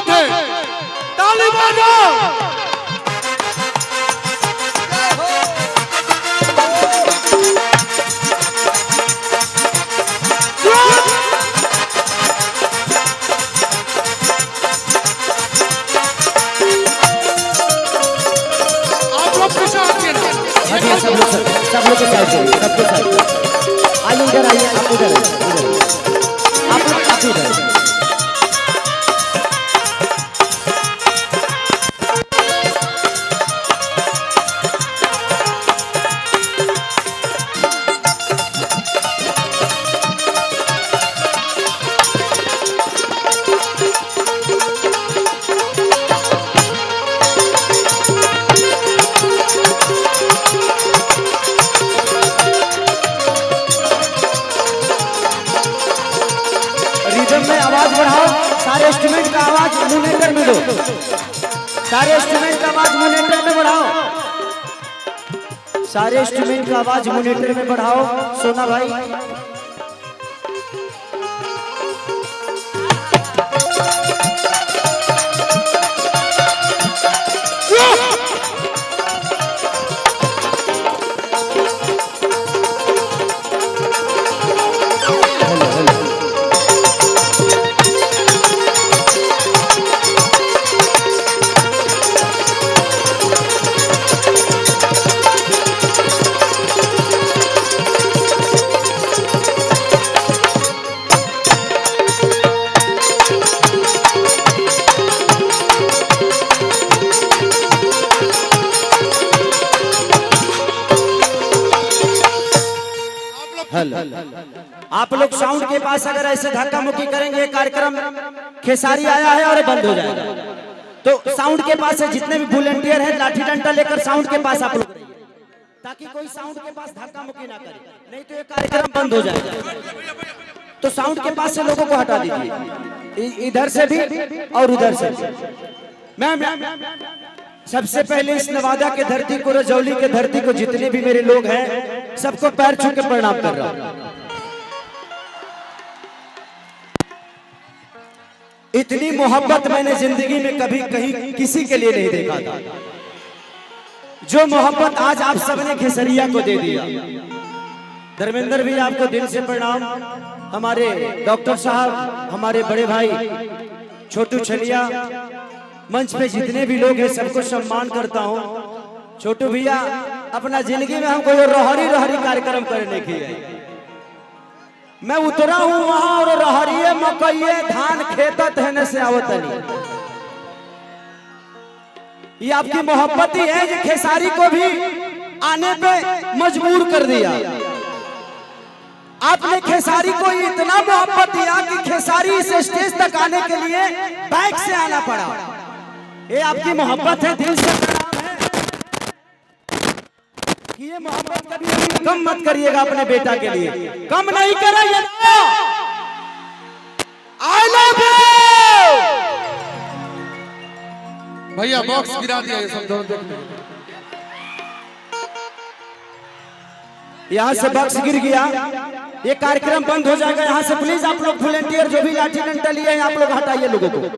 बात है, ताली बजाओ। सब लोग के साइड, सबके साइड आइए, इधर आइए, आप उधर आप लोग इधर। में आवाज बढ़ाओ, सारे इंस्ट्रूमेंट का आवाज मॉनिटर में दो, सारे इंस्ट्रूमेंट का आवाज मॉनिटर में बढ़ाओ, सारे इंस्ट्रूमेंट का आवाज मॉनिटर में बढ़ाओ। सोना भाई आप लोग साउंड के पास अगर ऐसे धक्का मुक्की करेंगे, कार्यक्रम खेसारी आया है और बंद हो जाएगा। तो साउंड के पास है, जितने भी वॉलंटियर हैं लाठी डंडा लेकर साउंड के पास आप लोग, ताकि कोई साउंड के पास धक्का मुक्की ना करे, नहीं तो ये कार्यक्रम बंद हो जाएगा। तो साउंड के पास से लोगों को हटा दीजिए, इधर से भी और उधर से भी। मैं सबसे पहले इस नवादा के धरती को, रजौली के धरती को, जितने भी मेरे लोग हैं सबको पैर छू के प्रणाम कर रहा हूं। इतनी मोहब्बत मैंने जिंदगी में कभी कहीं किसी के लिए नहीं देखा था, जो मोहब्बत आज आप सबने खेसरिया को दे दिया। धर्मेंद्र भी आपको दिल से प्रणाम, हमारे डॉक्टर साहब, हमारे बड़े भाई छोटू छलिया, मंच पे जितने भी लोग हैं सबको सम्मान करता हूं। छोटू भैया अपना जिंदगी में हमको ये रहरी रहरी कार्यक्रम करने की है, मैं उतरा हूं वहां और रहरिये मकइये धान खेतत है से आवत नहीं। ये आपकी मोहब्बत ही है जो खेसारी को भी आने पे मजबूर कर दिया। आपने खेसारी को इतना मोहब्बत दिया कि खेसारी इस स्टेज तक आने के लिए बाइक से आना पड़ा। ये आपकी मोहब्बत है, दिल से प्रणाम है कि ये मोहब्बत कभी कम मत करिएगा अपने बेटा के लिए, कम नहीं करेंगे। आई लव यू भैया, बॉक्स गिरा दिया ये सब दोनों देखने। यहाँ से बॉक्स गिर गया, ये कार्यक्रम बंद हो जाएगा। यहाँ से प्लीज आप लोग वॉलंटियर जो भी लाठी डंडा लिए हैं आप लोग हटाइए लोगों को।